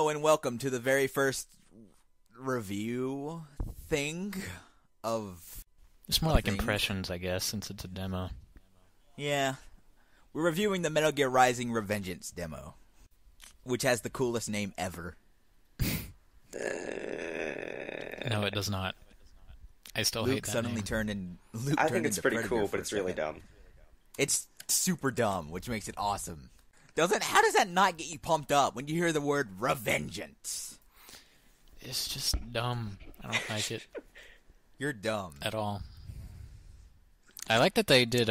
Hello and welcome to the very first review thing of... It's more like impressions, I guess, since it's a demo. Yeah. We're reviewing the Metal Gear Rising Revengeance demo, which has the coolest name ever. No, it does not. I still hate that suddenly name. turned in. Luke I turned think it's into pretty Predator cool, for but a it's really second. dumb. It's super dumb, which makes it awesome. How does that not get you pumped up when you hear the word Revengeance? It's just dumb. I don't like it You're dumb. at all. I like that they did,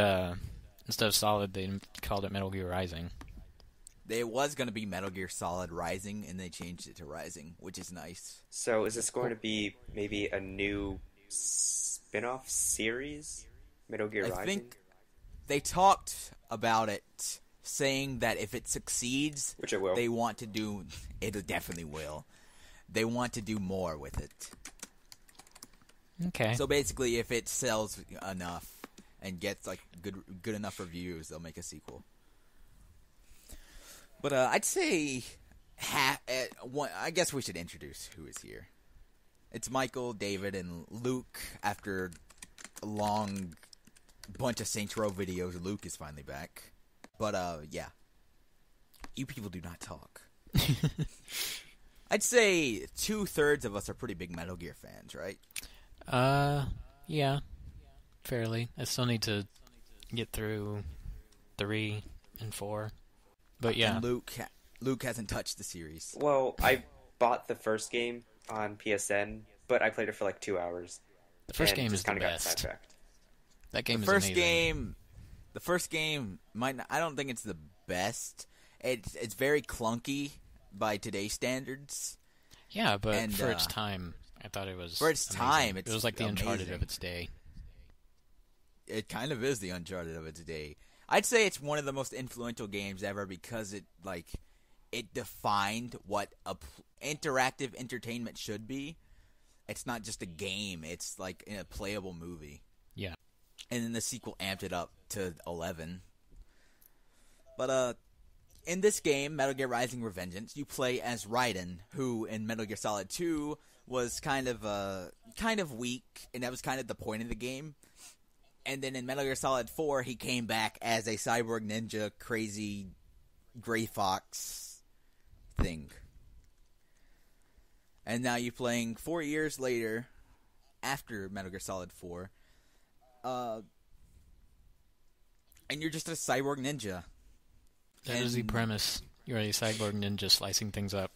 instead of Solid, they called it Metal Gear Rising. It was going to be Metal Gear Solid Rising, and they changed it to Rising, which is nice. So is this going to be maybe a new spin-off series? Metal Gear Rising? I think they talked about it, saying that if it succeeds, Which it will. they want to do... It definitely will. They want to do more with it. Okay. So basically, if it sells enough and gets like good enough reviews, they'll make a sequel. But I'd say I guess we should introduce who is here. It's Michael, David, and Luke. After a long bunch of Saints Row videos, Luke is finally back. But yeah, you people do not talk. I'd say 2/3 of us are pretty big Metal Gear fans, right? Yeah. Fairly. I still need to get through 3 and 4. But yeah. And Luke hasn't touched the series. Well, I bought the first game on PSN, but I played it for like 2 hours. The first and game just is the kinda got best. sidetracked. That game The is amazing. first game might not, I don't think it's the best. It's very clunky by today's standards. Yeah, but and, for its time, I thought it was for its amazing. time, it was like the amazing. Uncharted of its day. It kind of is the Uncharted of its day. I'd say it's one of the most influential games ever because it defined what interactive entertainment should be. It's not just a game; it's like a playable movie. Yeah. And then the sequel amped it up to 11. But in this game, Metal Gear Rising Revengeance, you play as Raiden, who in Metal Gear Solid 2 was kind of weak, and that was kind of the point of the game. And then in Metal Gear Solid 4, he came back as a cyborg ninja, crazy Gray Fox thing. And now you're playing 4 years later, after Metal Gear Solid 4, and you're just a cyborg ninja. That is the premise. You're a cyborg ninja slicing things up.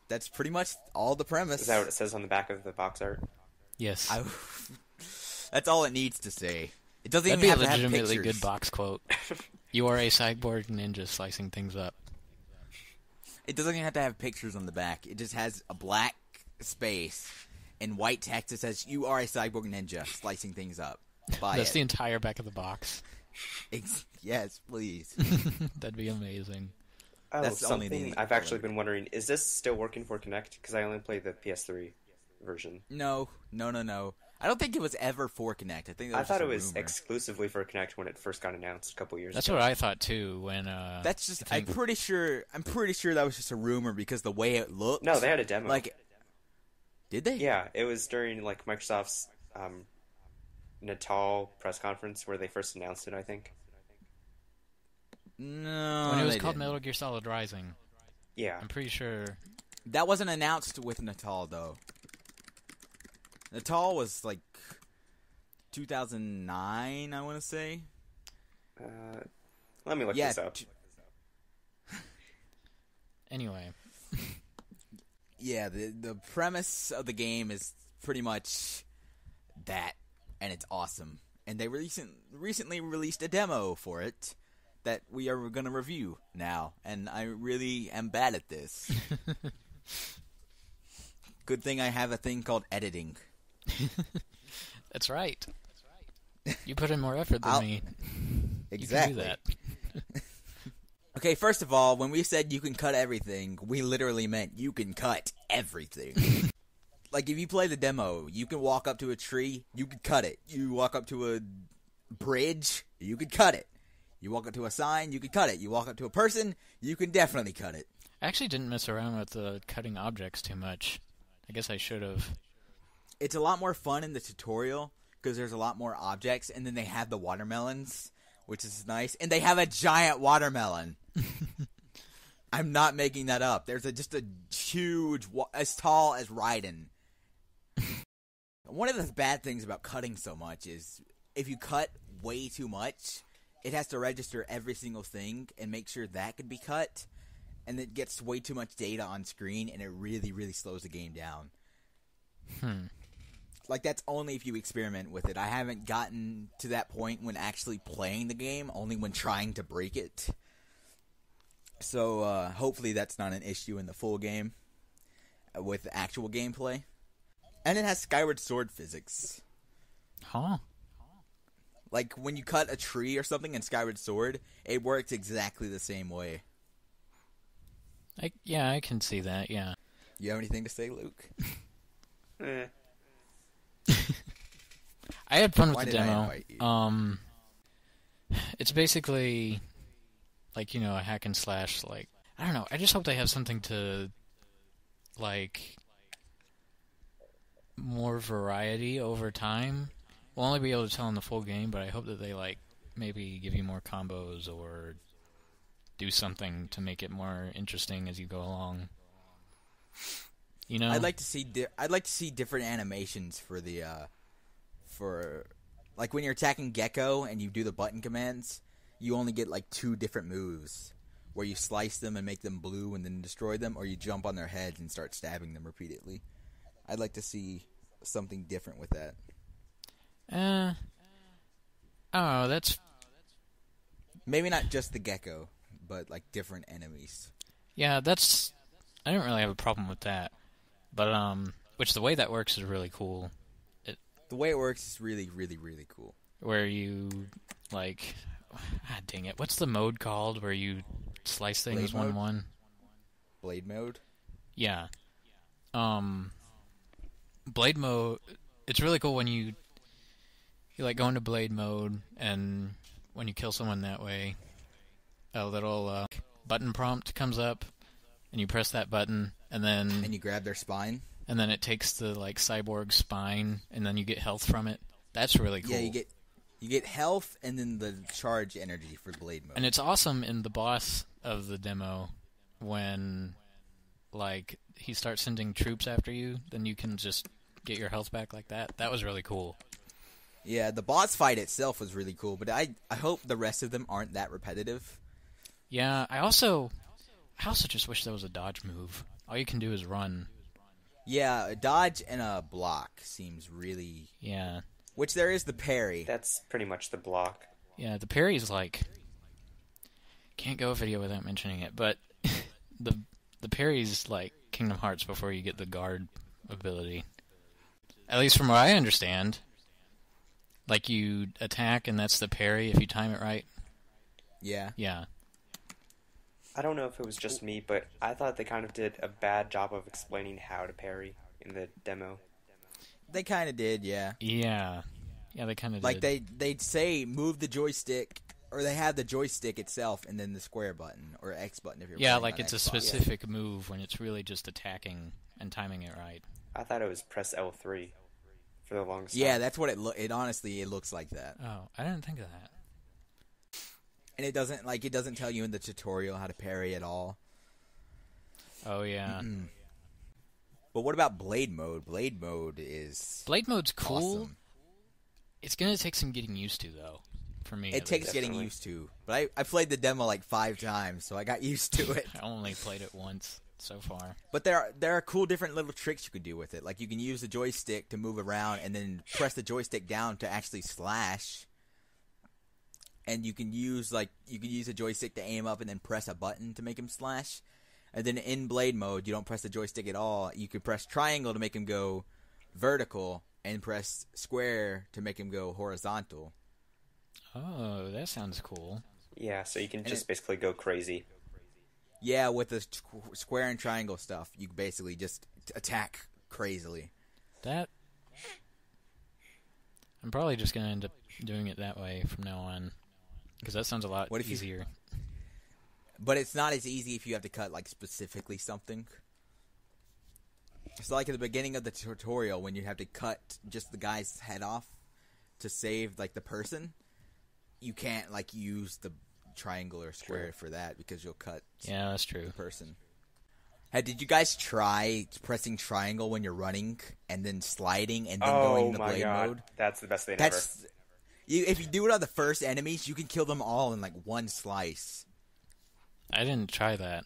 That's pretty much all the premise. Is that what it says on the back of the box art? Yes. That's all it needs to say. It doesn't That'd even be a have to have legitimately pictures. good box quote. You are a cyborg ninja slicing things up. It doesn't even have to have pictures on the back. It just has a black space and white text that says, "You are a cyborg ninja slicing things up." That's the entire back of the box. Yes, please. That'd be amazing. Oh, That's only something the I've actually been wondering, is this still working for Kinect? Because I only played the PS3 version. No. I don't think it was ever for Kinect. I think that I was thought just it a was rumor. exclusively for Kinect when it first got announced a couple years That's ago. what I thought too. When That's just. I I'm think- pretty sure that was just a rumor because the way it looked. No, they had a demo. Like, did they? Yeah, it was during like Microsoft's Natal press conference where they first announced it, I think. No, when it was they called didn't. Metal Gear Solid Rising. Yeah. I'm pretty sure. That wasn't announced with Natal though. Natal was like 2009, I want to say. Let me look Yeah, this up. Anyway, Yeah, the premise of the game is pretty much that, and it's awesome. And they recently released a demo for it that we are going to review now, and I really am bad at this. Good thing I have a thing called editing. that's right. You put in more effort than me. Exactly. You can do that. Okay, first of all, when we said you can cut everything, we literally meant you can cut everything. Like, if you play the demo, you can walk up to a tree, you can cut it. You walk up to a bridge, you could cut it. You walk up to a sign, you can cut it. You walk up to a person, you can definitely cut it. I actually didn't mess around with the cutting objects too much. I guess I should have. It's a lot more fun in the tutorial because there's a lot more objects, and then they have the watermelons, which is nice, and they have a giant watermelon. I'm not making that up. There's just a huge, as tall as Raiden. One of the bad things about cutting so much is if you cut way too much, it has to register every single thing and make sure that could be cut, and it gets way too much data on screen, and it really, really slows the game down. Like, that's only if you experiment with it. I haven't gotten to that point when actually playing the game, only when trying to break it. So, hopefully that's not an issue in the full game with actual gameplay. And it has Skyward Sword physics. Huh? Like, when you cut a tree or something in Skyward Sword, it works exactly the same way. Yeah, I can see that, yeah. You have anything to say, Luke? I had fun with Why the did I demo. invite you? It's basically like, you know, a hack and slash. Like, I don't know. I just hope they have something to, like, more variety over time. We'll only be able to tell in the full game, but I hope that they, like, maybe give you more combos or do something to make it more interesting as you go along. You know, I'd like to see different animations for the like when you're attacking Gecko and you do the button commands, you only get like 2 different moves where you slice them and make them blue and then destroy them, or you jump on their heads and start stabbing them repeatedly. I'd like to see something different with that. Oh, that's Maybe not just the Gecko, but like different enemies. yeah, that's I don't really have a problem with that. But which the way that works is really cool. The way it works is really, really, really cool. Where you like, dang it, what's the mode called where you slice things Blade mode? 1-1? Blade mode? Yeah. Blade mode. It's really cool when you like go into blade mode, and when you kill someone that way, a little button prompt comes up, and you press that button, and you grab their spine. And then it takes the like cyborg spine, and then you get health from it. That's really cool. Yeah, you get health and then the charge energy for blade mode. And it's awesome in the boss of the demo when like he starts sending troops after you, then you can just get your health back like that. That was really cool. Yeah, the boss fight itself was really cool, but I hope the rest of them aren't that repetitive. Yeah, I also just wish there was a dodge move. All you can do is run. Yeah, a dodge and a block seems really... Yeah. Which there is the parry. That's pretty much the block. Yeah, the parry's like... Can't go a video without mentioning it, but the parry's like Kingdom Hearts before you get the guard ability. At least from what I understand. Like, you attack, and that's the parry if you time it right. Yeah. Yeah. I don't know if it was just me, but I thought they kind of did a bad job of explaining how to parry in the demo. They kind of did, yeah. Yeah. Yeah, they kind of like did. they'd say move the joystick, or they have the joystick itself and then the square button or X button if you're Yeah, playing like on it's a Xbox. specific move when it's really just attacking and timing it right. I thought it was press L3 for the longest Yeah, time. that's what it honestly it looks like that. Oh, I didn't think of that. And it doesn't tell you in the tutorial how to parry at all. Oh, yeah. But what about blade mode? Blade mode is Blade mode's cool. awesome. It's going to take some getting used to, though, for me. It takes getting Definitely. used to. But I played the demo like 5 times, so I got used to it. I only played it once so far. But there are cool different little tricks you can do with it. Like you can use the joystick to move around and then press the joystick down to actually slash. And you can use a joystick to aim up and then press a button to make him slash. And then in blade mode, you don't press the joystick at all. You can press triangle to make him go vertical and press square to make him go horizontal. Oh, that sounds cool. Yeah, so you can just basically go crazy. Yeah, with the square and triangle stuff, you basically just attack crazily. That... I'm probably just going to end up doing it that way from now on. Because that sounds a lot What if you- easier. But it's not as easy if you have to cut, like, specifically something. So, like, at the beginning of the tutorial, when you have to cut just the guy's head off to save, like, the person, you can't, like, use the triangle or square for that because you'll cut that's true. the person. Hey, did you guys try pressing triangle when you're running and then sliding and then going into blade mode? That's the best thing ever. If you do it on the first enemies, you can kill them all in, like, one slice. I didn't try that.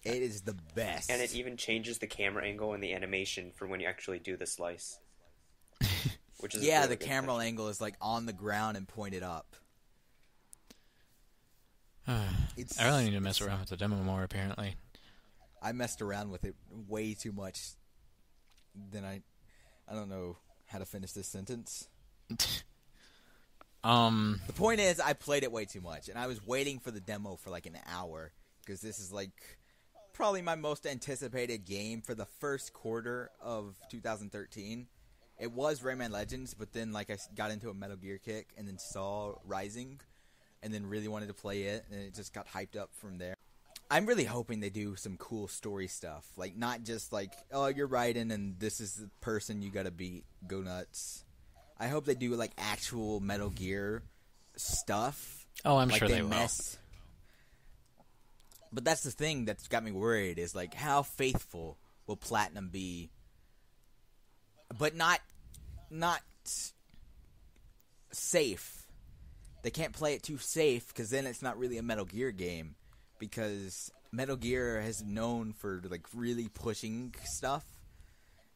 It is the best. And it even changes the camera angle and the animation for when you actually do the slice. Which is the camera angle is like on the ground and pointed up. I really need to mess around with the demo more, apparently. I messed around with it way too much. Then I don't know how to finish this sentence. The point is, I played it way too much, and I was waiting for the demo for like an hour, because this is like probably my most anticipated game for the first quarter of 2013. It was Rayman Legends, but then like I got into a Metal Gear kick, and then saw Rising, and then really wanted to play it, and it just got hyped up from there. I'm really hoping they do some cool story stuff, like not just like, oh, you're Raiden, and this is the person you gotta beat, go nuts. I hope they do like actual Metal Gear stuff. Oh, I'm like sure they will. But that's the thing that's got me worried is like how faithful will Platinum be, but not safe. They can't play it too safe because then it's not really a Metal Gear game. Because Metal Gear has known for like really pushing stuff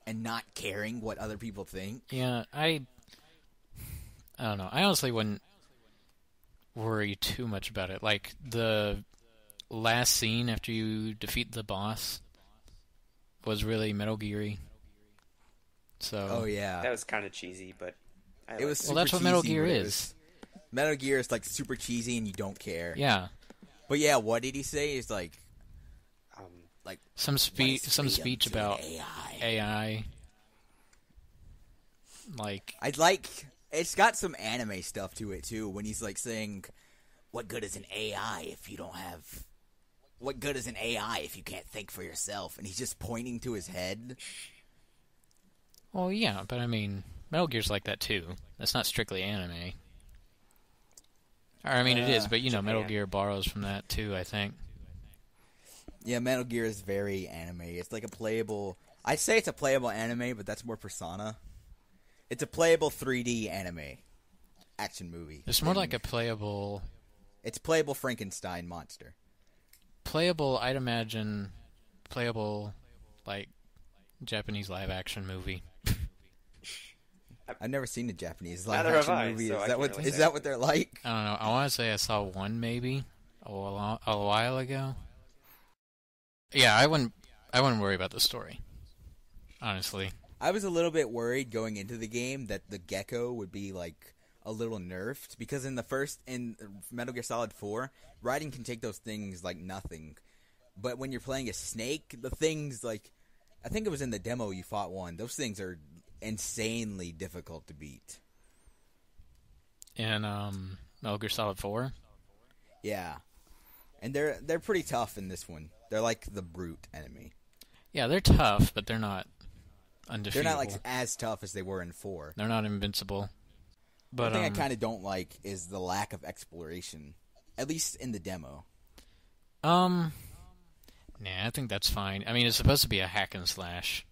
and not caring what other people think. Yeah, I don't know. I honestly wouldn't worry too much about it. Like the last scene after you defeat the boss was really Metal Gear-y. So oh yeah, that was kind of cheesy, but it was. Well, that's what Metal Gear is. Metal Gear is like super cheesy and you don't care. Yeah. But yeah, what did he say? He's like some speech about AI. Like it's got some anime stuff to it too. When he's like saying, "What good is an AI if you don't have? What good is an AI if you can't think for yourself?" And he's just pointing to his head. Well, yeah, but I mean, Metal Gear's like that too. That's not strictly anime. Or, I mean, it is, but, you know, Metal Gear borrows from that, too, I think. Yeah, Metal Gear is very anime. It's like a playable... I say it's a playable anime, but that's more Persona. It's a playable 3D anime action movie. It's more like a playable... It's playable Frankenstein monster. Playable, I'd imagine, playable, like, Japanese live-action movie. I've never seen a Japanese live-action movie. So is that what they're like? I don't know. I want to say I saw one maybe a while ago. Yeah, I wouldn't worry about the story, honestly. I was a little bit worried going into the game that the gecko would be like a little nerfed because in Metal Gear Solid 4, Raiden can take those things like nothing, but when you're playing a snake, the things like I think it was in the demo you fought one. Those things are insanely difficult to beat. In Metal Gear Solid 4? Yeah. And they're pretty tough in this one. They're like the brute enemy. Yeah, they're tough, but they're not undefeatable. They're not like as tough as they were in 4. They're not invincible. But the thing I kind of don't like is the lack of exploration, at least in the demo. Nah, I think that's fine. I mean, it's supposed to be a hack and slash.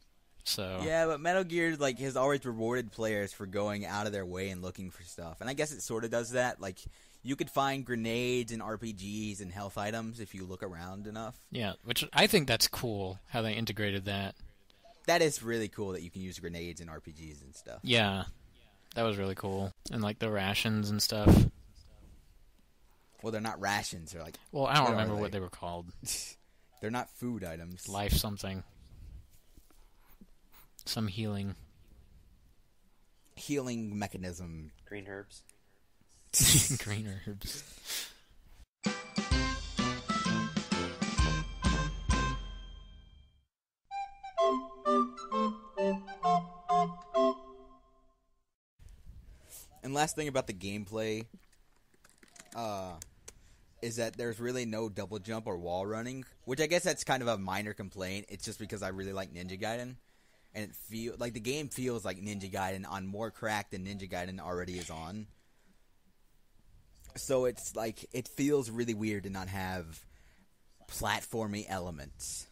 So yeah, but Metal Gear like has always rewarded players for going out of their way and looking for stuff, and I guess it sort of does that. Like you could find grenades and RPGs and health items if you look around enough. Yeah, which I think that's cool how they integrated that. That is really cool that you can use grenades and RPGs and stuff. Yeah, that was really cool, and like the rations and stuff. Well, they're not rations. They're like I don't remember what they were called. They're not food items. Life something. Some healing mechanism. Green herbs. Green herbs. And last thing about the gameplay, is that there's really no double jump or wall running, which I guess that's kind of a minor complaint. It's just because I really like Ninja Gaiden, and the game feels like Ninja Gaiden on more crack than Ninja Gaiden already is on. So it's like it feels really weird to not have platforming elements.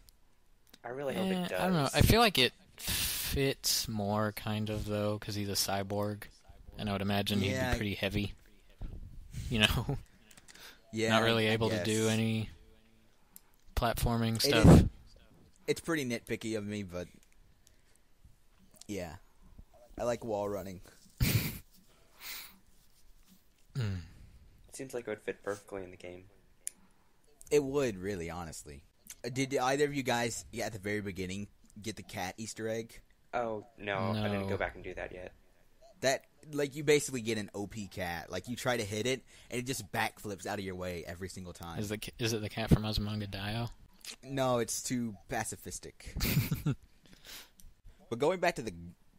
I really hope it does. I don't know. I feel like it fits more, kind of, though, because he's a cyborg, and I would imagine he'd be pretty heavy. You know? Yeah, not really able to do any platforming stuff. It's pretty nitpicky of me, but yeah. I like wall running. It seems like it would fit perfectly in the game. It would, really, honestly. Did either of you guys, at the very beginning, get the cat Easter egg? Oh, no, I didn't go back and do that yet. That, like, you basically get an OP cat. Like, you try to hit it, and it just backflips out of your way every single time. Is it the cat from Azumanga Daioh? No, it's too pacifistic. But going back to the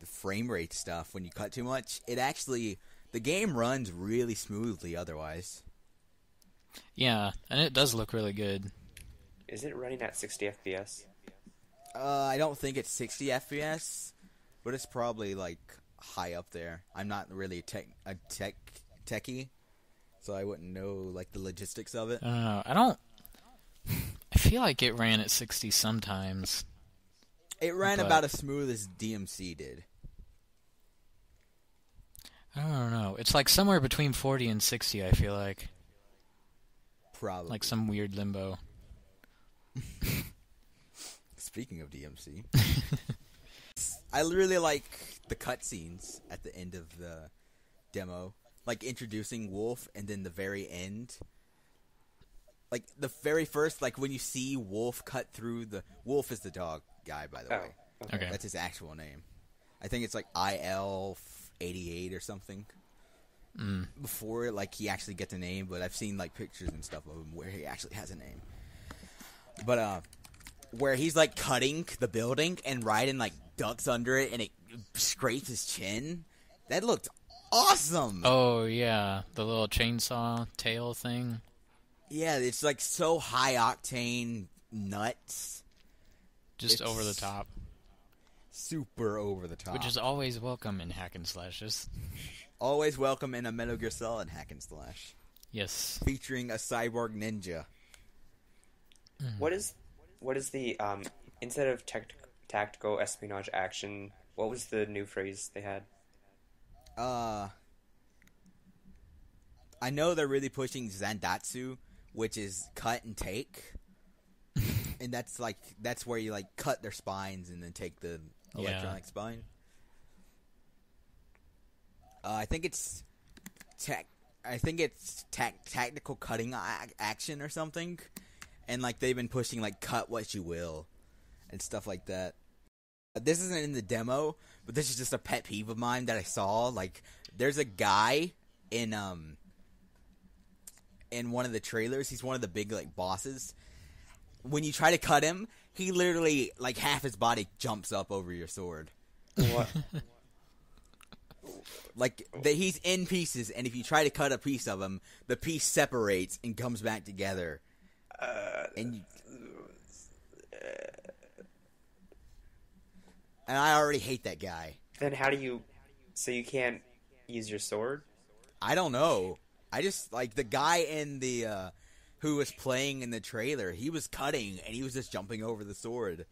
frame rate stuff, when you cut too much, the game runs really smoothly otherwise. Yeah, and it does look really good. Is it running at 60 FPS? I don't think it's 60 FPS, but it's probably, like, high up there. I'm not really a techie, so I wouldn't know, like, the logistics of it. I feel like it ran at 60 sometimes. It ran about as smooth as DMC did. I don't know. It's like somewhere between 40 and 60, I feel like. Probably. Like some weird limbo. Speaking of DMC, I really like the cutscenes at the end of the demo. Like introducing Wolf and then the very end. Like the very first, like when you see Wolf cut through the... Wolf is the dog guy, by the way. Okay. That's his actual name. I think it's like IL88 or something. Before, like, he actually gets a name, but I've seen, like, pictures and stuff of him where he actually has a name. But, where he's, like, cutting the building and Raiden, like, ducks under it and it scrapes his chin. That looked awesome! Oh, yeah. The little chainsaw tail thing. Yeah, it's, like, so high-octane nuts. Just over the top. Super over the top. Which is always welcome in hack and slashes. Always welcome in a Metal Gear Solid hack and slash. Yes. Featuring a cyborg ninja. What is the instead of tactical espionage action? What was the new phrase they had? I know they're really pushing Zandatsu, which is cut and take, and that's where you like cut their spines and then take the electronic spine. I think it's tactical cutting action or something. And, like, they've been pushing, like, cut what you will and stuff like that. This isn't in the demo, but this is just a pet peeve of mine that I saw. Like, there's a guy in one of the trailers. He's one of the big, like, bosses. When you try to cut him, he literally, like, half his body jumps up over your sword. What? Like, he's in pieces, and if you try to cut a piece of him, the piece separates and comes back together. And I already hate that guy. Then how do you... So you can't use your sword? I don't know. I just, like, the guy in the, who was playing in the trailer, he was cutting, and he was just jumping over the sword.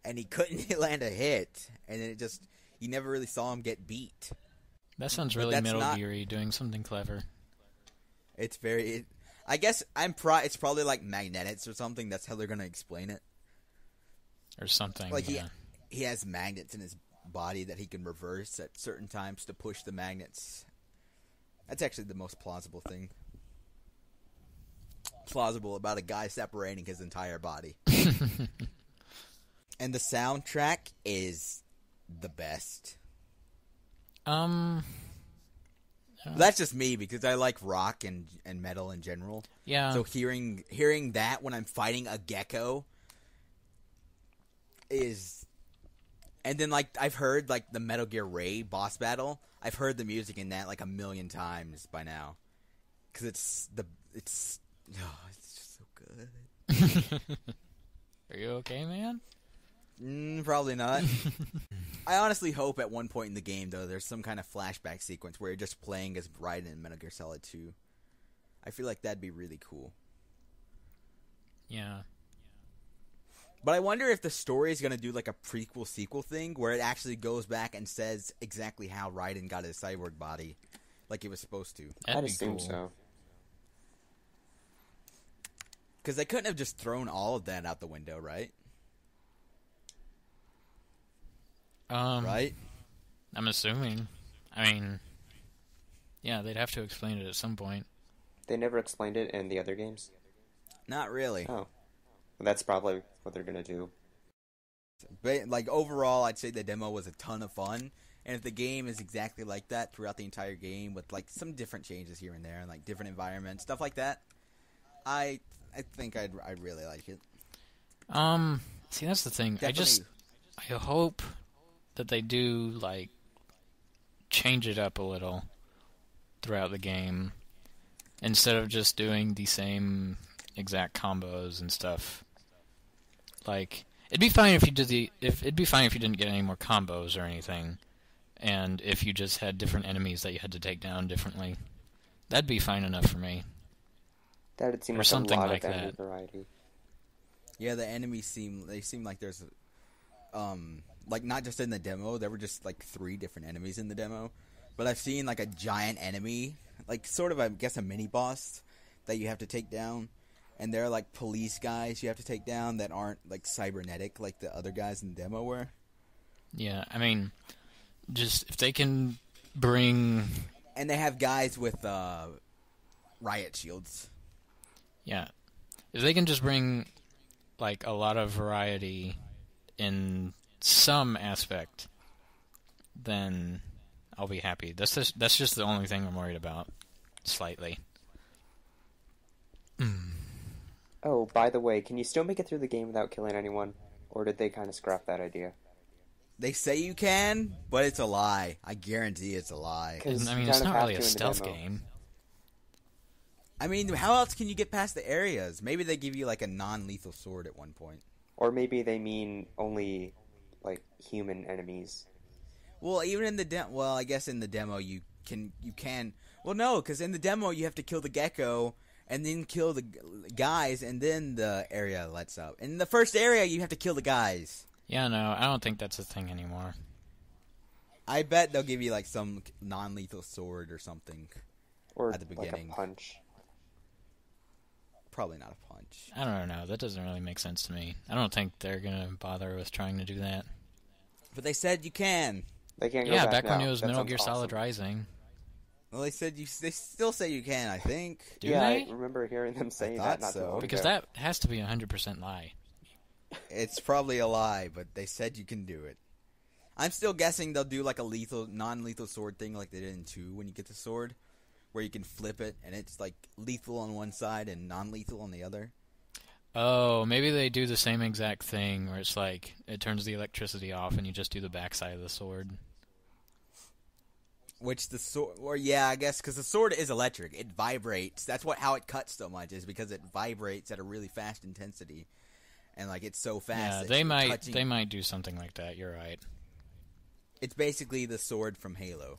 And he couldn't land a hit. And then you never really saw him get beat. That sounds really Metal Gear-y, doing something clever. It's very... I guess it's probably like magnetics or something. That's how they're going to explain it. Or something, like he has magnets in his body that he can reverse at certain times to push the magnets. That's actually the most plausible thing. Plausible about a guy separating his entire body. And the soundtrack is the best. That's just me because I like rock and metal in general. Yeah. So hearing that when I'm fighting a gecko is, and then like I've heard like the Metal Gear Ray boss battle. I've heard the music in that like a million times by now because it's Oh, it's just so good. Are you okay, man? Probably not. I honestly hope at one point in the game, though, there's some kind of flashback sequence where you're just playing as Raiden in Metal Gear Solid 2. I feel like that'd be really cool. Yeah. But I wonder if the story is going to do like a prequel-sequel thing where it actually goes back and says exactly how Raiden got his cyborg body like it was supposed to. That'd I'd be assume cool. so. Because they couldn't have just thrown all of that out the window, right? Right? I'm assuming. I mean, yeah, they'd have to explain it at some point. They never explained it in the other games? Not really. Oh. Well, that's probably what they're going to do. But, like, overall, I'd say the demo was a ton of fun. And if the game is exactly like that throughout the entire game with, like, some different changes here and there and, like, different environments, stuff like that, I think I'd really like it. See, that's the thing. Definitely. I hope that they do, like, change it up a little throughout the game instead of just doing the same exact combos and stuff. Like, it'd be fine if you did it'd be fine if you didn't get any more combos or anything, and if you just had different enemies that you had to take down differently. That'd be fine enough for me. That'd seem Or like something a lot like of enemy that. variety. Yeah, the enemies seem like there's, like, not just in the demo, there were just, like, 3 different enemies in the demo. But I've seen, like, a giant enemy, like, sort of, I guess, a mini-boss that you have to take down. And they're, like, police guys you have to take down that aren't, like, cybernetic like the other guys in the demo were. Yeah, I mean, just if they can bring... And they have guys with, riot shields. Yeah. If they can just bring, like, a lot of variety in some aspect, then I'll be happy. That's just the only thing I'm worried about, slightly. Oh, by the way, can you still make it through the game without killing anyone? Or did they kind of scrap that idea? They say you can, but it's a lie. I guarantee it's a lie. 'Cause I you mean, it's kind of not have really to a in the stealth demo. game. I mean, how else can you get past the areas? Maybe they give you, like, a non-lethal sword at one point. Or maybe they mean only, like, human enemies. Well, even in the demo, I guess in the demo you can. Well, no, because in the demo you have to kill the gecko and then kill the guys, and then the area lets up. In the first area, you have to kill the guys. Yeah, no, I don't think that's a thing anymore. I bet they'll give you like some non-lethal sword or something Or at the like beginning. a punch. Probably not a punch. I don't know. That doesn't really make sense to me. I don't think they're gonna bother with trying to do that. But they said you can. They can't go Yeah, back back when now. it was That Metal sounds Gear Solid awesome. Rising. Well, they said they still say you can. I think. Do yeah, they? I remember hearing them saying thought that not so. too long Because ago. that has to be 100% lie. It's probably a lie, but they said you can do it. I'm still guessing they'll do like a non-lethal sword thing like they did in 2 when you get the sword, where you can flip it and it's like lethal on one side and non-lethal on the other. Oh, maybe they do the same exact thing where it's like it turns the electricity off and you just do the backside of the sword. Which the sword, or yeah, I guess because the sword is electric, it vibrates. That's how it cuts so much, is because it vibrates at a really fast intensity, and like it's so fast. Yeah, that they you're might touching- they might do something like that. You're right. It's basically the sword from Halo.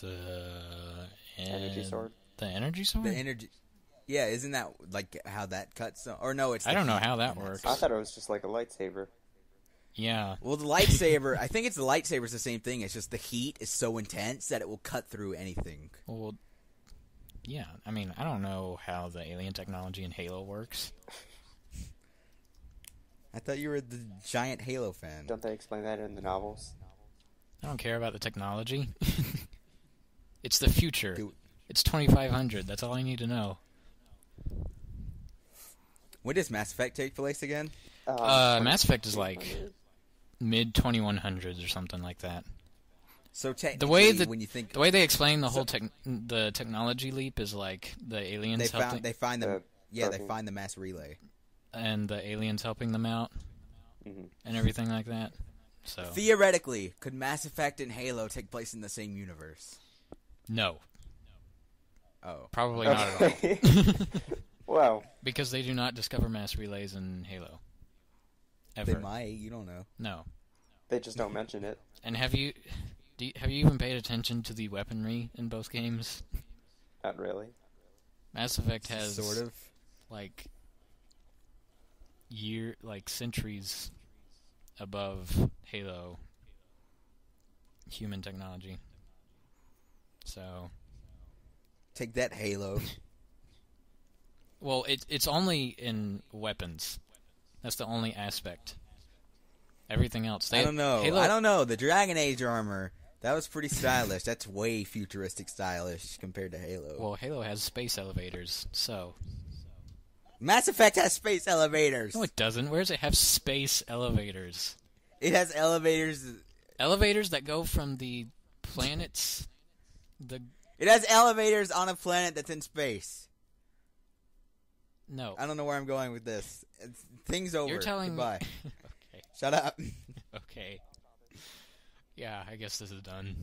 The Energy sword? The energy sword? The energy. Yeah, isn't that like how that cuts? Or no, it's. I the don't know heat how that in works. I thought it was just like a lightsaber. Yeah. Well, the lightsaber, I think it's the lightsaber's the same thing. It's just the heat is so intense that it will cut through anything. Well, yeah. I mean, I don't know how the alien technology in Halo works. I thought you were the giant Halo fan. Don't they explain that in the novels? I don't care about the technology. It's the future. Dude. It's 2500. That's all I need to know. When does Mass Effect take place again? Mass Effect is like mid 2100s or something like that. So technically, The way that when you think the way they explain the whole the technology leap is like the they aliens helping find them, they broken- find the mass relay. and the aliens helping them out Mhm. and everything like that. So Theoretically, could Mass Effect and Halo take place in the same universe? no. Oh. Probably not at all. Okay. Wow. Because they do not discover mass relays in Halo. Ever. They might. You don't know. No. They just don't mention it. And have you even paid attention to the weaponry in both games? Not really. Mass Effect has Sort of. like centuries above Halo human technology. So Take that, Halo. well, it's only in weapons. That's the only aspect. Everything else. I don't know. Halo, I don't know. The Dragon Age armor, that was pretty stylish. That's way futuristic stylish compared to Halo. Well, Halo has space elevators, so... Mass Effect has space elevators. No, it doesn't. Where does it have space elevators? It has elevators. Elevators that go from the planets... It has elevators on a planet that's in space. No. I don't know where I'm going with this. Thing's over. You're telling Goodbye. me... Okay. Shut up. Okay. Yeah, I guess this is done.